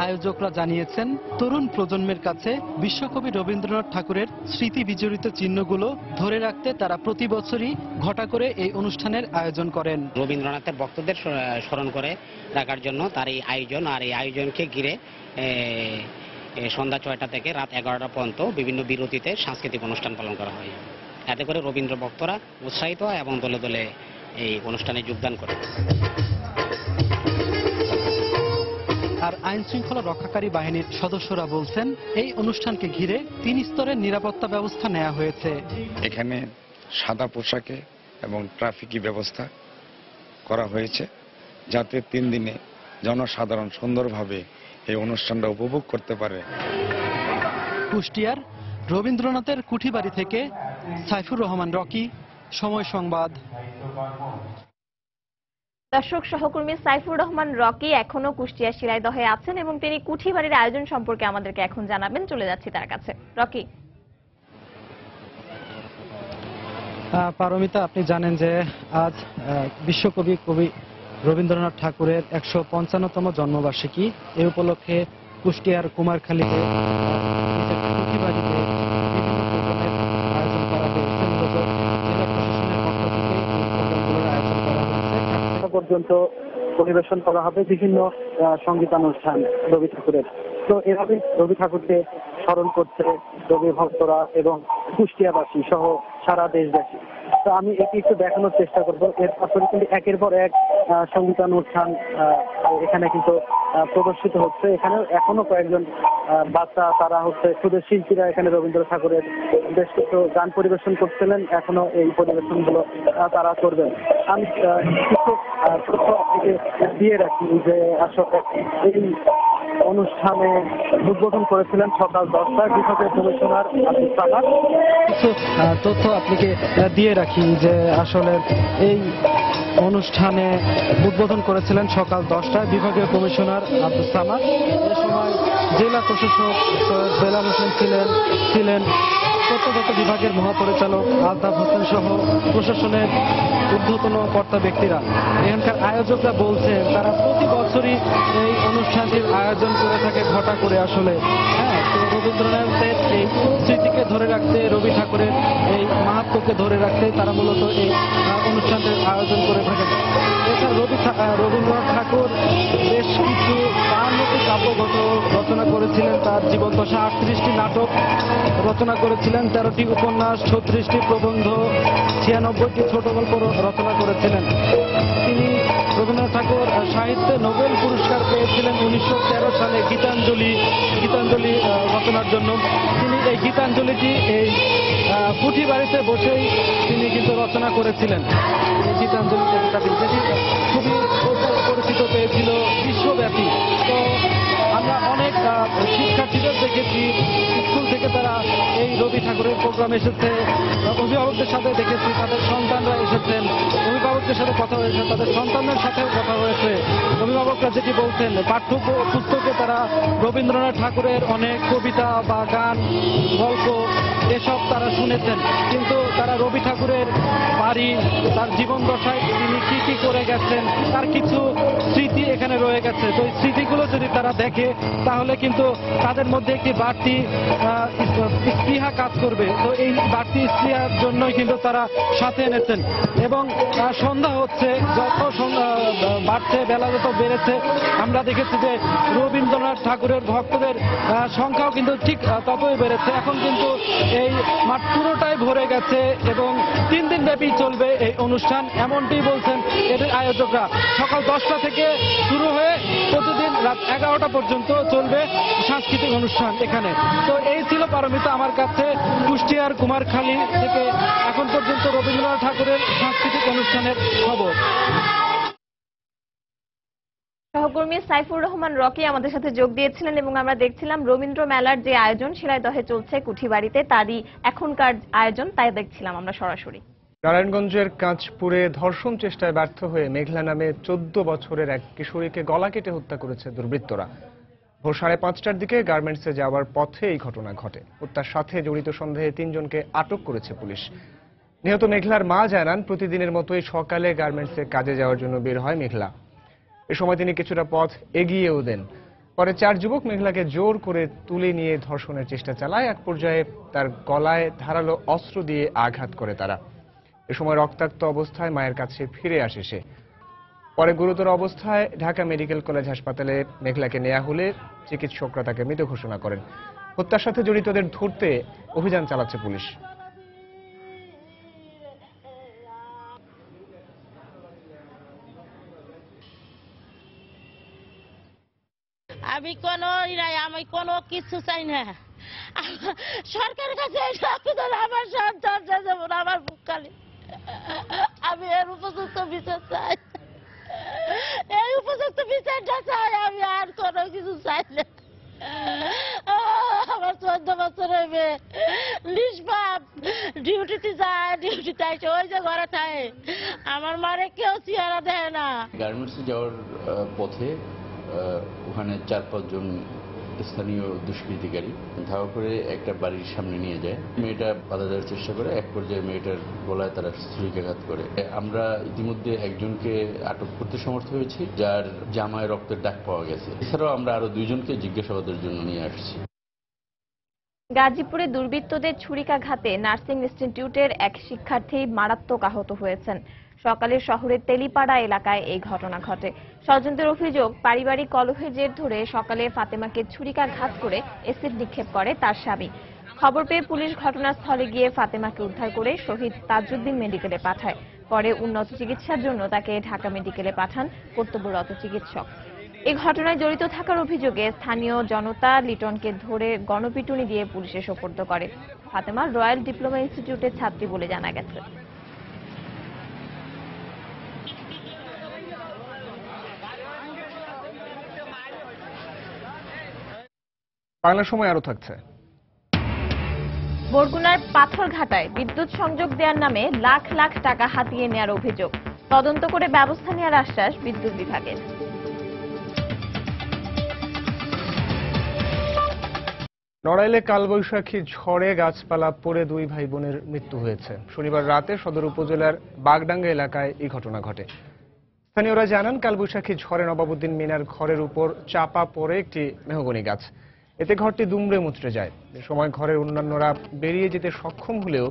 আয়োজকরা জানিয়েছেন, তরুণ প্রজন্মের কাছে বিশ্বকবি রবীন্দ্রনাথ ঠাকুরের স্মৃতি বিজড়িত চিহ্নগুলো ধরে রাখতে তারা প্রতি বছরই ঘটা করে এই অনুষ্ঠানের আয়োজন করেন। রবীন্দ্রনাথের ভক্তদের স্মরণ করে রাখার জন্য তার এই আয়োজন, আর এই আয়োজনকে ঘিরে সন্ধ্যা 6টা থেকে রাত 11টা পর্যন্ত বিভিন্ন বিরতিতে সাংস্কৃতিক অনুষ্ঠান পালন করা হয়। এতে করে রবীন্দ্র ভক্তরা উৎসাহিত হয় এবং দলে দলে এই অনুষ্ঠানে যোগদান করে। আর আইন শৃঙ্খলা রক্ষাকারী বাহিনীর সদস্যরা বলছেন, এই অনুষ্ঠানকে ঘিরে 3 স্তরের নিরাপত্তা ব্যবস্থা নেওয়া হয়েছে। এখানে সাদা পোশাকে এবং ট্রাফিকি ব্যবস্থা করা হয়েছে, যাতে 3 দিনে জনসাধারণ সুন্দরভাবে এই অনুষ্ঠানটা উপভোগ করতে পারে। কুষ্টিয়ার রবীন্দ্রনাথের কুঠিবাড়ি থেকে সাইফুর রহমান রকি, সময় সংবাদ। দর্শক, সহকর্মী সাইফুর রহমান রকি এখনো কুষ্টিয়া শিলাইদহে আছেন এবং তিনি কুঠিবাড়ির আয়োজন সম্পর্কে আমাদেরকে এখন জানাবেন। চলে যাচ্ছি তার কাছে। রকি। পারমিতা, আপনি জানেন যে আজ বিশ্বকবি কবি রবীন্দ্রনাথ ঠাকুরের ১৫৫তম জন্মবার্ষিকী। এ উপলক্ষে কুষ্টিয়ার কুমারখালীতে কুঠিবাড়িতে বিভিন্ন প্রোগ্রামের আয়োজন করা হয়েছে। মূলত জেলা প্রশাসনের পক্ষ থেকে এই প্রোগ্রামগুলোর আয়োজন করা হয়েছে। পর্যন্ত পরিবেশন করা হবে বিভিন্ন সঙ্গীতানুষ্ঠান রবি ঠাকুরের। তো এভাবে রবি ঠাকুরকে স্মরণ করছে রবি ভক্তরা এবং কুষ্টিয়াবাসী সহ সারা দেশবাসী। তো আমি এটি একটু দেখানোর চেষ্টা করব। এরপরে কিন্তু একের পর এক সঙ্গীতানুষ্ঠান এখানে কিন্তু প্রদর্শিত হচ্ছে। এখানে এখনো কয়েকজন বাচ্চা, তারা হচ্ছে সুদের শিল্পীরা এখানে রবীন্দ্র ঠাকুরের বেশ কিছু গান পরিবেশন করছিলেন। এখনো এই পরিবেশনগুলো তারা করবেন। আমি কিছু তথ্য দিয়ে রাখি যে আসলে এই অনুষ্ঠানে উদ্বোধন করেছিলেন সকাল 10টায় বিভাগীয় কমিশনার আব্দুল সামাদ। কিছু তথ্য আপনাকে দিয়ে রাখি যে আসলে এই অনুষ্ঠানে উদ্বোধন করেছিলেন সকাল 10টায় বিভাগীয় কমিশনার আব্দুল সামাদ। এ সময় জেলা প্রশাসক বেলাল হোসেন ছিলেন তথ্যগত বিভাগের মহাপরিচালক আলতাফ হোসেন সহ প্রশাসনের ঊর্ধ্বতন কর্তা ব্যক্তিরা। এখানকার আয়োজকরা বলছেন, তারা প্রতি বছরই এই অনুষ্ঠানটির আয়োজন করে থাকে ঘটা করে। আসলে তো রবীন্দ্রনাথের এই স্মৃতিকে ধরে রাখতে, রবি ঠাকুরের এই মাহাত্ম্যকে ধরে রাখতে তারা মূলত এই অনুষ্ঠানটির আয়োজন করে থাকেন। এছাড়া রবীন্দ্রনাথ ঠাকুর বেশ কিছু 52টি কাব্যগ্রন্থ রচনা করেছিলেন। তার জীবদ্দশা 38টি নাটক রচনা করেছিলেন, 13টি উপন্যাস, 36টি প্রবন্ধ, 96টি ছোট গল্প রচনা করেছিলেন। তিনি রবীন্দ্রনাথ ঠাকুর সাহিত্যে নোবেল পুরস্কার পেয়েছিলেন 1913 সালে গীতাঞ্জলি রচনার জন্য। তিনি এই গীতাঞ্জলিটি এই কুঠিবাড়িতে বসেই তিনি কিন্তু রচনা করেছিলেন। গীতাঞ্জলি যেটি খুবই পরিচিত পেয়েছে শিক্ষার্থীদের দেখেছি স্কুল থেকে তারা এই রবি ঠাকুরের প্রোগ্রাম এসেছে, অভিভাবকদের সাথে দেখেছি তাদের সন্তানরা এসেছেন, অভিভাবকদের সাথে কথা হয়েছে, তাদের সন্তানদের সাথেও কথা হয়েছে। অভিভাবকরা যেটি বলছেন, পাঠ্য পুস্তকে তারা রবীন্দ্রনাথ ঠাকুরের অনেক কবিতা বা গান, গল্প এসব তারা শুনেছেন, কিন্তু তারা রবি ঠাকুরের বাড়ি, তার জীবন দশায় তিনি কি কি করে গেছেন তার কিছু স্মৃতি এখানে রয়ে গেছে। তো এই স্মৃতিগুলো যদি তারা দেখে তাহলে কিন্তু তাদের মধ্যে একটি বাড়তি স্পৃহা কাজ করবে। তো এই বাড়তি স্পৃহার জন্যই কিন্তু তারা সাথে এনেছেন। এবং সন্ধ্যা হচ্ছে, যত বাড়ছে, বেলা যত বেড়েছে, আমরা দেখেছি যে রবীন্দ্রনাথ ঠাকুরের ভক্তদের সংখ্যাও কিন্তু ঠিক ততই বেড়েছে। এখন কিন্তু এই মাঠ পুরোটাই ভরে গেছে এবং 3 দিন ব্যাপী চলবে এই অনুষ্ঠান, এমনটি বলছেন এর আয়োজকরা। সকাল 10টা থেকে শুরু হয়ে প্রতিদিন রাত 11টা পর্যন্ত চলবে সাংস্কৃতিক অনুষ্ঠান এখানে। তো এই ছিল পারমিতা আমার কাছে কুষ্টিয়ার কুমারখালী থেকে এখন পর্যন্ত রবীন্দ্রনাথ ঠাকুরের সাংস্কৃতিক অনুষ্ঠানের খবর। সহকর্মী সাইফুর রহমান রকি আমাদের সাথে যোগ দিয়েছিলেন এবং আমরা দেখছিলাম রবীন্দ্র মেলার যে আয়োজন শিলাইদহে চলছে কুঠিবাড়িতে, তারই এখনকার আয়োজন তাই দেখছিলাম আমরা সরাসরি। নারায়ণগঞ্জের কাঁচপুরে ধর্ষণ চেষ্টায় ব্যর্থ হয়ে মেঘলা নামে 14 বছরের এক কিশোরীকে গলা কেটে হত্যা করেছে দুর্বৃত্তরা। ভোর 5:30টার দিকে গার্মেন্টসে যাওয়ার পথে এই ঘটনা ঘটে। হত্যার সাথে জড়িত সন্দেহে 3 জনকে আটক করেছে পুলিশ। নিহত মেঘলার মা জানান, প্রতিদিনের মতোই সকালে গার্মেন্টসে কাজে যাওয়ার জন্য বের হয় মেঘলা। এ সময় তিনি কিছুটা পথ এগিয়েও দেন। পরে 4 যুবক মেঘলাকে জোর করে তুলে নিয়ে ধর্ষণের চেষ্টা চালায়। এক পর্যায়ে তার গলায় ধারালো অস্ত্র দিয়ে আঘাত করে তারা। এ সময় রক্তাক্ত অবস্থায় মায়ের কাছে ফিরে আসে সে। পরে গুরুতর অবস্থায় ঢাকা মেডিকেল কলেজ হাসপাতালে মেঘলাকে নেওয়া হলে চিকিৎসকরা তাকে মৃত ঘোষণা করেন। হত্যার সাথে জড়িতদের ধরতে অভিযান চালাচ্ছে পুলিশ। আমি কোনো কিছু চাই না, সরকারের কাছে আমার সন্তান যেমন আমার বুক খালি, আমি এর উপযুক্ত বিচার চাই, এই উপযুক্ত বিচারটা চাই, আমি আর কোনো কিছু চাই না। আমার 14 বছরের মেয়ে নিষ্পাপ, ডিউটিতে যায়, ডিউটিতে আসে, ওই যে ঘরে থাকে, আমার মারে কেউ চেহারা দেয় না। গার্মেন্টসে যাওয়ার পথে ওখানে 4-5 জন স্থানীয় দুষ্কৃতিকারী ধাওয়া করে একটা বাড়ির সামনে নিয়ে যায়। মেয়েটা বাধা দেওয়ার চেষ্টা করে, এক পর্যায়ে মেয়েটার গলায় তারা ছুরিকাঘাত করে। আমরা ইতিমধ্যে একজনকে আটক করতে সমর্থ হয়েছি, যার জামায় রক্তের দাগ পাওয়া গেছে। এছাড়াও আমরা আরো 2 জনকে জিজ্ঞাসাবাদের জন্য নিয়ে আসছি। গাজীপুরে দুর্বৃত্তদের ছুরিকাঘাতে নার্সিং ইনস্টিটিউটের এক শিক্ষার্থী মারাত্মক আহত হয়েছেন। সকালে শহরের তেলিপাড়া এলাকায় এই ঘটনা ঘটে। স্বজনদের অভিযোগ, পারিবারিক কলহের জের ধরে সকালে ফাতেমাকে ছুরিকাঘাত করে এসিড নিক্ষেপ করে তার স্বামী। খবর পেয়ে পুলিশ ঘটনাস্থলে গিয়ে ফাতেমাকে উদ্ধার করে শহীদ তাজউদ্দিন মেডিকেলে পাঠায়। পরে উন্নত চিকিৎসার জন্য তাকে ঢাকা মেডিকেলে পাঠান কর্তব্যরত চিকিৎসক। এই ঘটনায় জড়িত থাকার অভিযোগে স্থানীয় জনতা লিটনকে ধরে গণপিটুনি দিয়ে পুলিশে সোপর্দ করে। ফাতেমা রয়্যাল ডিপ্লোমা ইনস্টিটিউটের ছাত্রী বলে জানা গেছে। বাংলা সময় আরো থাকছে। বরগুনার পাথরঘাটায় বিদ্যুৎ সংযোগ দেওয়ার নামে লাখ লাখ টাকা হাতিয়ে নেওয়ার অভিযোগ। তদন্ত করে ব্যবস্থা নেওয়ার আশ্বাস বিদ্যুৎ বিভাগের। নড়াইলে কালবৈশাখী ঝড়ে গাছপালা পড়ে 2 ভাই বোনের মৃত্যু হয়েছে। শনিবার রাতে সদর উপজেলার বাগডাঙ্গা এলাকায় এই ঘটনা ঘটে। স্থানীয়রা জানান, কালবৈশাখী ঝড়ে নবাবুদ্দিন মিনার ঘরের উপর চাপা পড়ে একটি মেহগনি গাছ। এতে ঘরটি দুমড়ে মুচড়ে যায়। এ সময় ঘরের অন্যান্যরা বেরিয়ে যেতে সক্ষম হলেও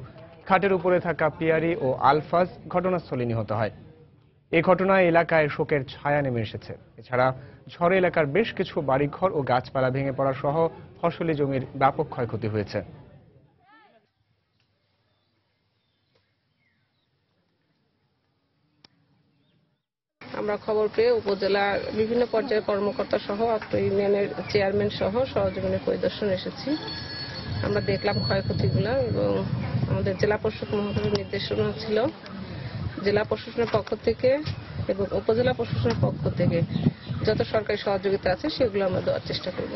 খাটের উপরে থাকা পিয়ারি ও আলফাজ ঘটনাস্থলে নিহত হয়। এই ঘটনায় এলাকায় শোকের ছায়া নেমে এসেছে। এছাড়া ঝড়ে এলাকার বেশ কিছু বাড়িঘর ও গাছপালা ভেঙে পড়া সহ ফসলি জমির ব্যাপক ক্ষয়ক্ষতি হয়েছে। আমরা খবর পেয়ে উপজেলার বিভিন্ন পর্যায়ের কর্মকর্তা সহ অত্র ইউনিয়নের চেয়ারম্যান সহ সহযোগিনী পরিদর্শন এসেছি। আমরা দেখলাম ক্ষয়ক্ষতিগুলো এবং আমাদের জেলা প্রশাসক মহোদয়ের নির্দেশনা ছিল জেলা প্রশাসনের পক্ষ থেকে এবং উপজেলা প্রশাসনের পক্ষ থেকে যত সরকারি সহযোগিতা আছে সেগুলো আমরা দেওয়ার চেষ্টা করব।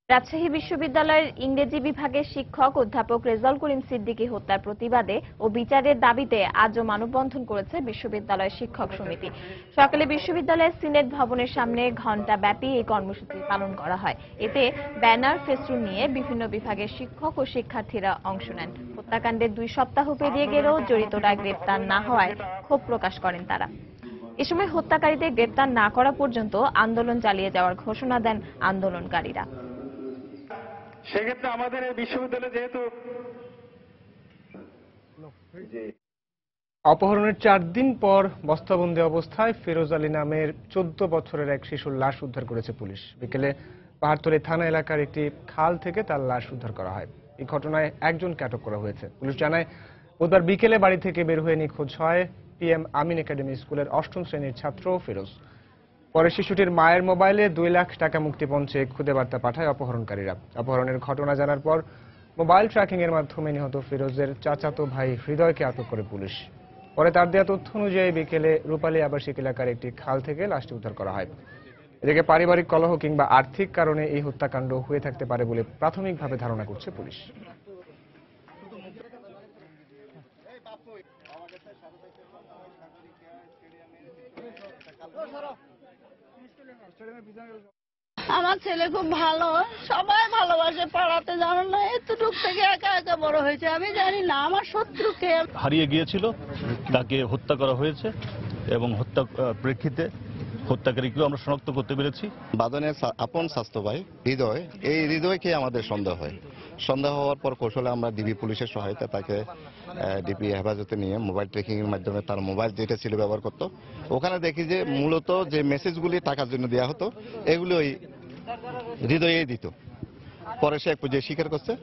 রাজশাহী বিশ্ববিদ্যালয়ের ইংরেজি বিভাগের শিক্ষক অধ্যাপক রেজাউল করিম সিদ্দিকী হত্যার প্রতিবাদে ও বিচারের দাবিতে আজও মানববন্ধন করেছে বিশ্ববিদ্যালয় শিক্ষক সমিতি। সকালে বিশ্ববিদ্যালয়ের সিনেট ভবনের সামনে ঘণ্টাব্যাপী এই কর্মসূচি পালন করা হয়। এতে ব্যানার ফেস্টুন নিয়ে বিভিন্ন বিভাগের শিক্ষক ও শিক্ষার্থীরা অংশ নেন। হত্যাকাণ্ডের 2 সপ্তাহ পেরিয়ে গেলেও জড়িতরা গ্রেপ্তার না হওয়ায় ক্ষোভ প্রকাশ করেন তারা। এ সময় হত্যাকারীদের গ্রেপ্তার না করা পর্যন্ত আন্দোলন চালিয়ে যাওয়ার ঘোষণা দেন আন্দোলনকারীরা। সেক্ষেত্রে আমাদের এই বিশ্ববিদ্যালয়ে যেহেতু অপহরণের 4 দিন পর বস্তাবন্দি অবস্থায় ফিরোজ আলী নামের 14 বছরের এক শিশুর লাশ উদ্ধার করেছে পুলিশ। বিকেলে পাহাড়তলী থানা এলাকার একটি খাল থেকে তার লাশ উদ্ধার করা হয়। এই ঘটনায় একজনকে আটক করা হয়েছে। পুলিশ জানায়, বুধবার বিকেলে বাড়ি থেকে বের হয়ে নিখোঁজ হয় PM আমিন একাডেমি স্কুলের 8ম শ্রেণীর ছাত্র ফিরোজ। পরে শিশুটির মায়ের মোবাইলে 2 লাখ টাকা মুক্তিপণ চেয়ে খুদে বার্তা পাঠায় অপহরণকারীরা। অপহরণের ঘটনা জানার পর মোবাইল ট্র্যাকিং এর মাধ্যমে নিহত ফিরোজের চাচাতো ভাই হৃদয়কে আটক করে পুলিশ। পরে তার দেওয়া তথ্য অনুযায়ী বিকেলে রূপালী আবাসিক এলাকার একটি খাল থেকে লাশটি উদ্ধার করা হয়। এদিকে পারিবারিক কলহ কিংবা আর্থিক কারণে এই হত্যাকাণ্ড হয়ে থাকতে পারে বলে প্রাথমিকভাবে ধারণা করছে পুলিশ। আমার ছেলে খুব ভালো, সবাই ভালোবাসে, পড়াতে জানো না, এতটুক থেকে একা একা বড় হয়েছে। আমি জানি না আমার শত্রুকে হারিয়ে গিয়েছিল, তাকে হত্যা করা হয়েছে এবং হত্যা প্রেক্ষিতে হত্যাকারীকেও আমরা শনাক্ত করতে পেরেছি। বাদনের আপন স্বাস্থ্য ভাই হৃদয়, এই হৃদয়কে আমাদের সন্দেহ হয়। সন্দেহ হওয়ার পর কৌশলে আমরা ডিবি পুলিশের সহায়তা তাকে ডিবি হেফাজতে নিয়ে মোবাইল ট্রেকিং এর মাধ্যমে তার মোবাইল যেটা ছিল ব্যবহার করত, ওখানে দেখি যে মূলত যে মেসেজগুলি টাকার জন্য দেওয়া হতো এগুলো ওই হৃদয়ে দিত। পরে সে এক পর্যায়ে স্বীকার করছে।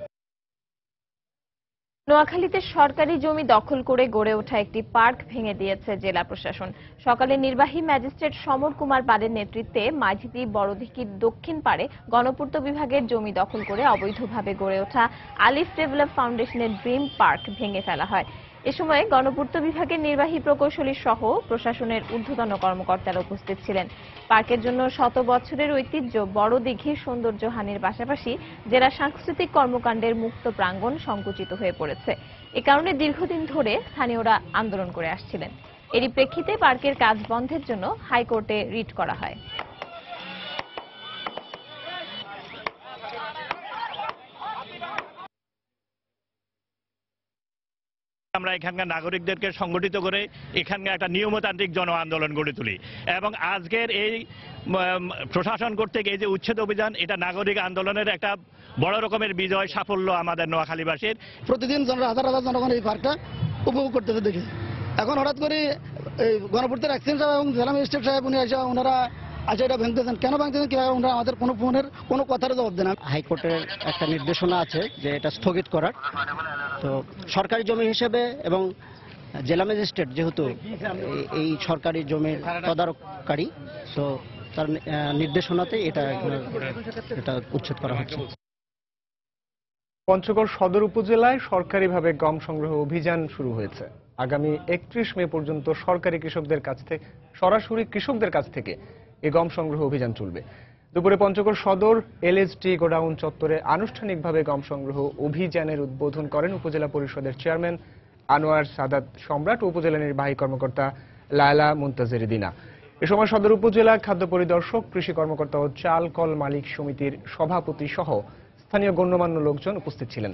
নোয়াখালীতে সরকারি জমি দখল করে গড়ে ওঠা একটি পার্ক ভেঙে দিয়েছে জেলা প্রশাসন। সকালে নির্বাহী ম্যাজিস্ট্রেট সমর কুমার পালের নেতৃত্বে মাঝিদি বড়দিঘির দক্ষিণ পাড়ে গণপূর্ত বিভাগের জমি দখল করে অবৈধভাবে গড়ে ওঠা আলিফ ডেভেলপ ফাউন্ডেশনের ড্রিম পার্ক ভেঙে ফেলা হয়। এ সময় গণপূর্ত বিভাগের নির্বাহী প্রকৌশলী সহ প্রশাসনের ঊর্ধ্বতন কর্মকর্তারা উপস্থিত ছিলেন। পার্কের জন্য শত বছরের ঐতিহ্য বড় দিঘির সৌন্দর্যহানির পাশাপাশি জেলা সাংস্কৃতিক কর্মকাণ্ডের মুক্ত প্রাঙ্গণ সংকুচিত হয়ে পড়েছে। এ কারণে দীর্ঘদিন ধরে স্থানীয়রা আন্দোলন করে আসছিলেন। এরই প্রেক্ষিতে পার্কের কাজ বন্ধের জন্য হাইকোর্টে রিট করা হয়। আমরা এখানকার নাগরিকদেরকে সংগঠিত করে এখানকার একটা নিয়মতান্ত্রিক জন আন্দোলন গড়ে তুলি এবং আজকের এই প্রশাসন কর্তৃক এই যে উচ্ছেদ অভিযান, এটা নাগরিক আন্দোলনের একটা বড় রকমের বিজয় সাফল্য আমাদের নোয়াখালীবাসীর। প্রতিদিন হাজার হাজার জনগণ এই পার্কটা উপভোগ করতেছে দেখি। এখন হঠাৎ করে এই গণপূর্তের এক্সচেঞ্জ সাহেব এবং জেলা ম্যাজিস্ট্রেট সাহেব উনি এসে ওনারা আচ্ছা এটা ভাঙতেছেন, কেন ভাঙতেছেন, কিভাবে ওনারা আমাদের কোনো ফোনের কোনো কথার জবাব দেন। হাইকোর্টের একটা নির্দেশনা আছে যে এটা স্থগিত করার। তো সরকারি জমি হিসেবে এবং জেলা ম্যাজিস্ট্রেট যেহেতু এই সরকারি জমির তদারককারী, তো তার নির্দেশনাতে এটা উচ্ছেদ করা হচ্ছে। পঞ্চগড় সদর উপজেলায় সরকারিভাবে গম সংগ্রহ অভিযান শুরু হয়েছে। আগামী 31 মে পর্যন্ত সরাসরি কৃষকদের কাছ থেকে এই গম সংগ্রহ অভিযান চলবে। দুপুরে পঞ্চগড় সদর LHD গোডাউন চত্বরে আনুষ্ঠানিকভাবে গম সংগ্রহ অভিযানের উদ্বোধন করেন উপজেলা পরিষদের চেয়ারম্যান আনোয়ার সাদাত সম্রাট ও উপজেলা নির্বাহী কর্মকর্তা লায়লা মুনতাজের দিনা। এ সময় সদর উপজেলা খাদ্য পরিদর্শক, কৃষি কর্মকর্তা ও চাল কল মালিক সমিতির সভাপতি সহ স্থানীয় গণ্যমান্য লোকজন উপস্থিত ছিলেন।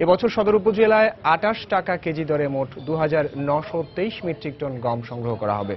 এবছর সদর উপজেলায় 28 টাকা কেজি দরে মোট 2923 মেট্রিক টন গম সংগ্রহ করা হবে।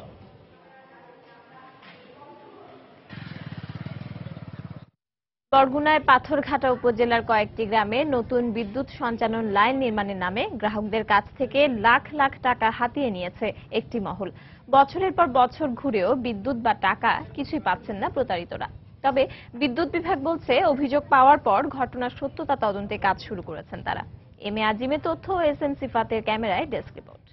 বরগুনায় পাথরঘাটা উপজেলার কয়েকটি গ্রামে নতুন বিদ্যুৎ সঞ্চালন লাইন নির্মাণের নামে গ্রাহকদের কাছ থেকে লাখ লাখ টাকা হাতিয়ে নিয়েছে একটি মহল। বছরের পর বছর ঘুরেও বিদ্যুৎ বা টাকা কিছুই পাচ্ছেন না প্রতারিতরা। তবে বিদ্যুৎ বিভাগ বলছে, অভিযোগ পাওয়ার পর ঘটনার সত্যতা তদন্তে কাজ শুরু করেছেন তারা। এম.এ. আজিমের তথ্য, SM সিফাতের ক্যামেরায় ডেস্ক রিপোর্ট।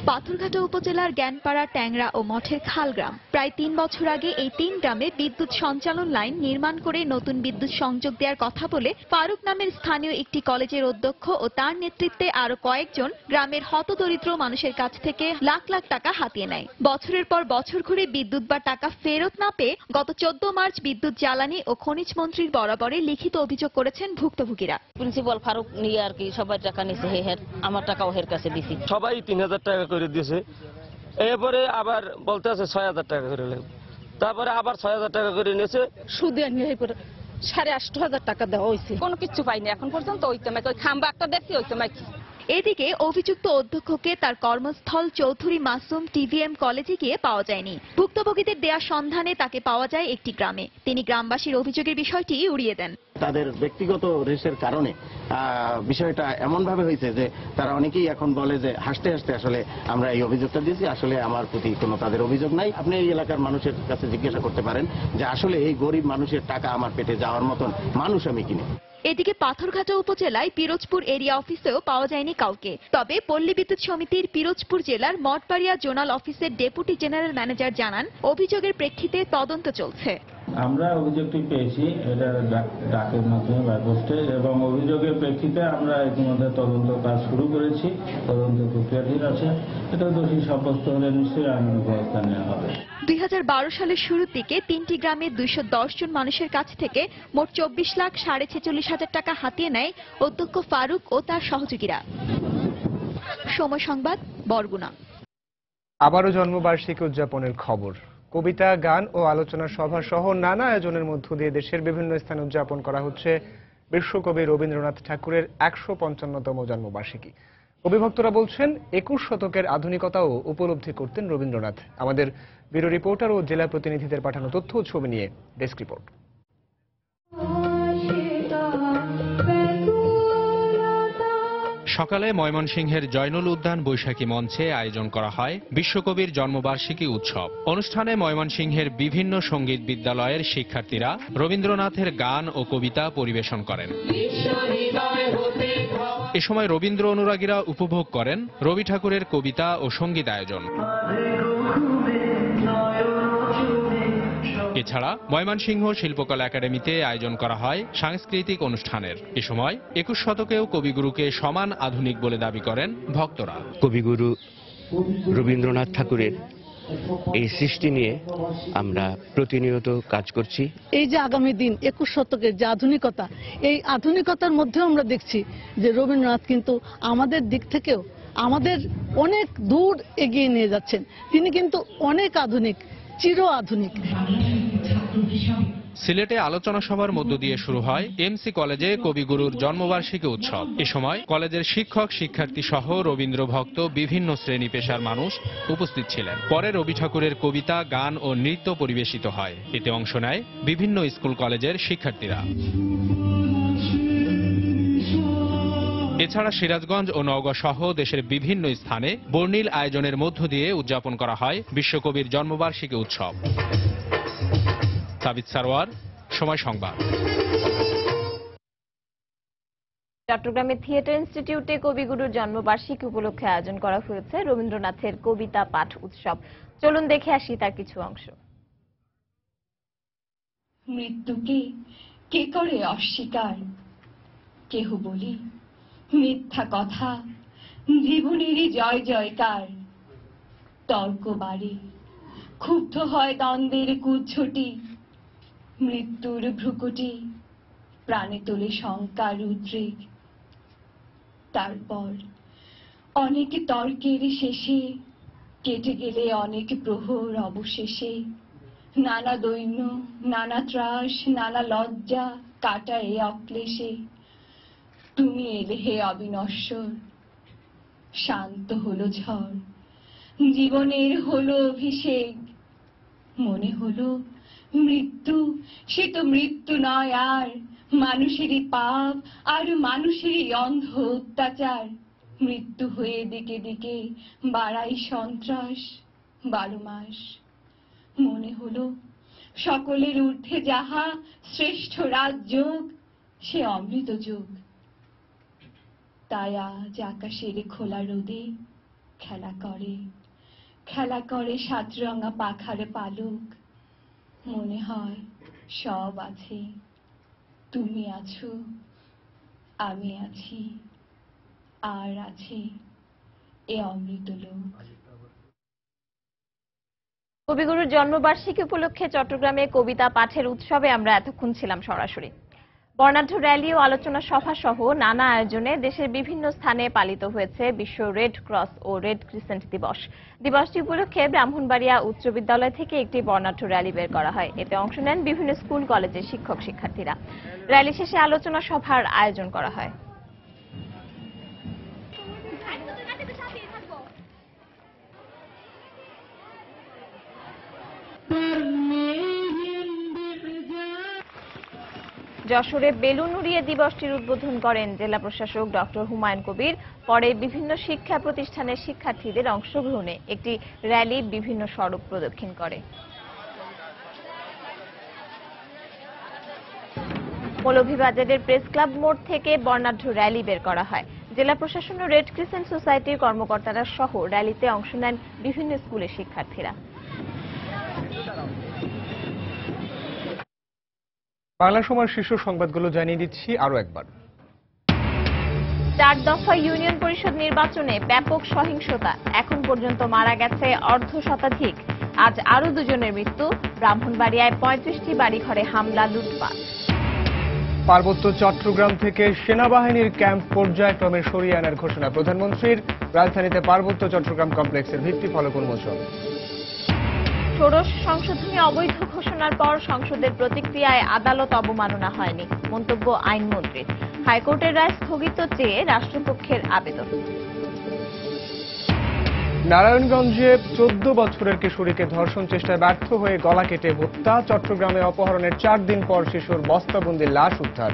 পাথরঘাটা উপজেলার জ্ঞানপাড়া, ট্যাংরা ও মঠের খালগ্রাম। প্রায় 3 বছর আগে এই 3 গ্রামে বিদ্যুৎ সঞ্চালন লাইন নির্মাণ করে নতুন বিদ্যুৎ সংযোগ দেওয়ার কথা বলে ফারুক নামের স্থানীয় একটি কলেজের অধ্যক্ষ ও তার নেতৃত্বে আরো কয়েকজন গ্রামের হতদরিদ্র মানুষের কাছ থেকে লাখ লাখ টাকা হাতিয়ে নেয়। বছরের পর বছর ঘুরে বিদ্যুৎ বা টাকা ফেরত না পেয়ে গত 14 মার্চ বিদ্যুৎ, জ্বালানি ও খনিজ মন্ত্রীর বরাবরে লিখিত অভিযোগ করেছেন ভুক্তভোগীরা। প্রিন্সিপাল ফারুক নিয়ে আর কি সবাই টাকা নিছে, আমার টাকাও হের কাছে দিছি। সবাই 3000 টাকা করে দিয়েছে, এরপরে আবার বলতে আছে 6000 টাকা করে লাগবে, তারপরে আবার 6000 টাকা করে নিয়েছে। সুদে নিয়ে 8,500 টাকা দেওয়া হয়েছে, কোনো কিছু পাইনি এখন পর্যন্ত। ওই খাম্বা একটা দেখছি, ওই এদিকে অভিযুক্ত অধ্যক্ষকে তার কর্মস্থল চৌধুরী মাসুম টিভিএম কলেজে গিয়ে পাওয়া যায়নি। ভুক্তভোগীদের দেয়া সন্ধানে তাকে পাওয়া যায় একটি গ্রামে। তিনি গ্রামবাসীর অভিযোগের বিষয়টি উড়িয়ে দেন। তাদের ব্যক্তিগত রেসের কারণে বিষয়টা এমন ভাবে হয়েছে যে তারা অনেকেই এখন বলে যে হাসতে হাসতে আসলে আমরা এই অভিযোগটা দিয়েছি, আসলে আমার প্রতি কোনো তাদের অভিযোগ নাই। আপনি এই এলাকার মানুষের কাছে জিজ্ঞাসা করতে পারেন যে আসলে এই গরিব মানুষের টাকা আমার পেটে যাওয়ার মতন মানুষ আমি কিনে। এদিকে পাথরঘাটা উপজেলায় পিরোজপুর এরিয়া অফিসেও পাওয়া যায়নি কাউকে। তবে পল্লী বিদ্যুৎ সমিতির পিরোজপুর জেলার মঠবাড়িয়া জোনাল অফিসের ডেপুটি জেনারেল ম্যানেজার জানান, অভিযোগের প্রেক্ষিতে তদন্ত চলছে। আমরা অভিযোগটি পেয়েছি, এটা ডাকের মাধ্যমে বা পোস্টে, এবং অভিযোগের প্রেক্ষিতে আমরা ইতিমধ্যে তদন্ত কাজ শুরু করেছি। তদন্ত প্রক্রিয়াধীন আছে। এটা দোষী সাব্যস্ত হলে নিশ্চয়ই আইনানুগ ব্যবস্থা নেওয়া হবে। 2012 সালের শুরুর দিকে 3টি গ্রামে 210 জন মানুষের কাছ থেকে মোট 24,46,500 টাকা হাতিয়ে নেয় অধ্যক্ষ ফারুক ও তার সহযোগীরা। সময় সংবাদ, বরগুনা। আবারও জন্মবার্ষিকী উদযাপনের খবর। কবিতা, গান ও আলোচনা সভা সহ নানা আয়োজনের মধ্য দিয়ে দেশের বিভিন্ন স্থানে উদযাপন করা হচ্ছে বিশ্বকবি রবীন্দ্রনাথ ঠাকুরের 155তম জন্মবার্ষিকী। কবিভক্তরা বলছেন 21 শতকের আধুনিকতাও উপলব্ধি করতেন রবীন্দ্রনাথ। আমাদের ব্যুরো রিপোর্টার ও জেলা প্রতিনিধিদের পাঠানো তথ্য ও ছবি নিয়ে ডেস্ক রিপোর্ট। সকালে ময়মনসিংহের জয়নুল উদ্যান বৈশাখী মঞ্চে আয়োজন করা হয় বিশ্বকবির জন্মবার্ষিকী উৎসব। অনুষ্ঠানে ময়মনসিংহের বিভিন্ন সঙ্গীত বিদ্যালয়ের শিক্ষার্থীরা রবীন্দ্রনাথের গান ও কবিতা পরিবেশন করেন। এ সময় রবীন্দ্র অনুরাগীরা উপভোগ করেন রবি ঠাকুরের কবিতা ও সঙ্গীত আয়োজন। এছাড়া ময়মনসিংহ শিল্পকলা একাডেমিতে আয়োজন করা হয় সাংস্কৃতিক অনুষ্ঠানের। এ সময় 21 শতকেও কবিগুরুকে সমান আধুনিক বলে দাবি করেন ভক্তরা। কবিগুরু রবীন্দ্রনাথ ঠাকুরের এই সৃষ্টি নিয়ে আমরা প্রতিনিয়ত কাজ করছি। এই যে আগামী দিন 21 শতকের যে আধুনিকতা, এই আধুনিকতার মধ্যেও আমরা দেখছি যে রবীন্দ্রনাথ কিন্তু আমাদের দিক থেকেও আমাদের অনেক দূর এগিয়ে নিয়ে যাচ্ছেন। তিনি কিন্তু অনেক আধুনিক, চির আধুনিক। সিলেটে আলোচনা সভার মধ্য দিয়ে শুরু হয় এমসি কলেজে কবিগুরুর জন্মবার্ষিকী উৎসব। এ সময় কলেজের শিক্ষক, শিক্ষার্থী সহ রবীন্দ্র ভক্ত বিভিন্ন শ্রেণী পেশার মানুষ উপস্থিত ছিলেন। পরে রবি ঠাকুরের কবিতা, গান ও নৃত্য পরিবেশিত হয়। এতে অংশ নেয় বিভিন্ন স্কুল কলেজের শিক্ষার্থীরা। এছাড়া সিরাজগঞ্জ ও নওগাঁ সহ দেশের বিভিন্ন স্থানে বর্ণিল আয়োজনের মধ্য দিয়ে উদযাপন করা হয় বিশ্বকবির জন্মবার্ষিকী উৎসব। সাবিত সারোয়ার, সময় সংবাদ। চট্টগ্রামে থিয়েটার ইনস্টিটিউটে কবিগুরুর জন্মবার্ষিকী উপলক্ষে আয়োজন করা হয়েছে রবীন্দ্রনাথের কবিতা পাঠ উৎসব। চলুন দেখে আসি তার কিছু অংশ। মৃত্যুকে কে করে অস্বীকার, কেহ বলি মিথ্যা কথা, জীবনেরই জয় জয়কার। তর্ক বাড়ে, ক্ষুব্ধ হয় দ্বন্দ্বের কুজ্ঝটি, মৃত্যুর ভ্রুকুটি প্রাণে তোলে শঙ্কার উদ্রেক। তারপর অনেক তর্কের শেষে কেটে গেলে অনেক প্রহর অবশেষে, নানা দৈন্য, নানা ত্রাস, নানা লজ্জা কাটায় অক্লেশে তুমি এলে হে অবিনশ্বর। শান্ত হলো ঝড়, জীবনের হলো অভিষেক। মনে হলো মৃত্যু, সে তো মৃত্যু নয় আর, মানুষেরই পাপ আর মানুষেরই অন্ধ অত্যাচার। মৃত্যু হয়ে দিকে দিকে বাড়াই সন্ত্রাস 12 মাস। মনে হলো সকলের ঊর্ধ্বে যাহা শ্রেষ্ঠ রাজযোগ, সে অমৃত যোগ। তাই আজ আকাশের খোলা রোদে খেলা করে সাতরঙা পাখার পালক, মনে হয় সব আছে, তুমি আছো, আমি আছি, আর আছে এ অমৃত লোক। কবিগুরুর জন্মবার্ষিকী উপলক্ষে চট্টগ্রামে কবিতা পাঠের উৎসবে আমরা এতক্ষণ ছিলাম সরাসরি। বর্ণাঢ্য র্যালি ও আলোচনা সভা সহ নানা আয়োজনে দেশের বিভিন্ন স্থানে পালিত হয়েছে বিশ্ব রেড ক্রস ও রেড ক্রিসেন্ট দিবস। দিবসটি উপলক্ষে ব্রাহ্মণবাড়িয়া উচ্চ বিদ্যালয় থেকে একটি বর্ণাঢ্য র্যালি বের করা হয়। এতে অংশ নেন বিভিন্ন স্কুল কলেজের শিক্ষক শিক্ষার্থীরা। র্যালি শেষে আলোচনা সভার আয়োজন করা হয়। যশোরে বেলুন উড়িয়ে দিবসটির উদ্বোধন করেন জেলা প্রশাসক ডক্টর হুমায়ুন কবির। পরে বিভিন্ন শিক্ষা প্রতিষ্ঠানের শিক্ষার্থীদের অংশগ্রহণে একটি র্যালি বিভিন্ন সড়ক প্রদক্ষিণ করে। মৌলভীবাজারের প্রেস ক্লাব মোড় থেকে বর্ণাঢ্য র্যালি বের করা হয়। জেলা প্রশাসন ও রেড ক্রিসেন্ট সোসাইটির কর্মকর্তারা সহ র্যালিতে অংশ নেন বিভিন্ন স্কুলের শিক্ষার্থীরা। বাংলা সময়ের শীর্ষ সংবাদগুলো জানিয়ে দিচ্ছি আরো একবার। 4 দফা ইউনিয়ন পরিষদ নির্বাচনে ব্যাপক সহিংসতা, এখন পর্যন্ত মারা গেছে অর্ধ শতাধিক। আজ আরো 2 জনের মৃত্যু। ব্রাহ্মণবাড়িয়ায় 35টি বাড়িঘরে হামলা, লুটপাট। পার্বত্য চট্টগ্রাম থেকে সেনাবাহিনীর ক্যাম্প পর্যায়ক্রমে সরিয়ে আনার ঘোষণা প্রধানমন্ত্রীর। রাজধানীতে পার্বত্য চট্টগ্রাম কমপ্লেক্সের ভিত্তিফলক উন্মোচন। ষোড়শ সংশোধনী অবৈধ ঘোষণার পর সংসদের প্রতিক্রিয়ায় আদালত অবমাননা হয়নি, মন্তব্য আইনমন্ত্রীর। হাইকোর্টের রায় স্থগিত চেয়ে রাষ্ট্রপক্ষের আবেদন। নারায়ণগঞ্জে 14 বছরের কিশোরীকে ধর্ষণ চেষ্টায় ব্যর্থ হয়ে গলা কেটে হত্যা। চট্টগ্রামে অপহরণের 4 দিন পর শিশুর বস্তাবন্দি লাশ উদ্ধার।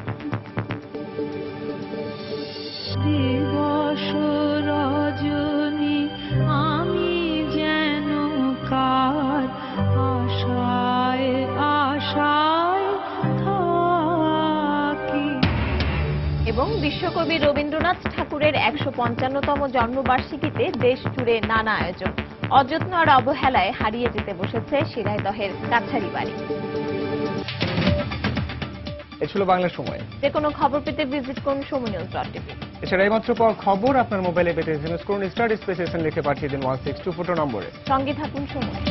এবং বিশ্বকবি রবীন্দ্রনাথ ঠাকুরের 155তম জন্মবার্ষিকীতে দেশ জুড়ে নানা আয়োজন। অযত্ন আর অবহেলায় হারিয়ে যেতে বসেছে শিরাইদহের কাছারি বাড়ি। এ ছিল বাংলা সময়। যে কোনো খবর পেতে ভিজিট করুন সমনিউজ.টিভি। এছাড়া এইমাত্র পাওয়া খবর আপনার মোবাইলে পেতে এসএমএস করুন *SN লিখে পাঠিয়ে দিন 1624 নম্বরে। সঙ্গে থাকুন সময়।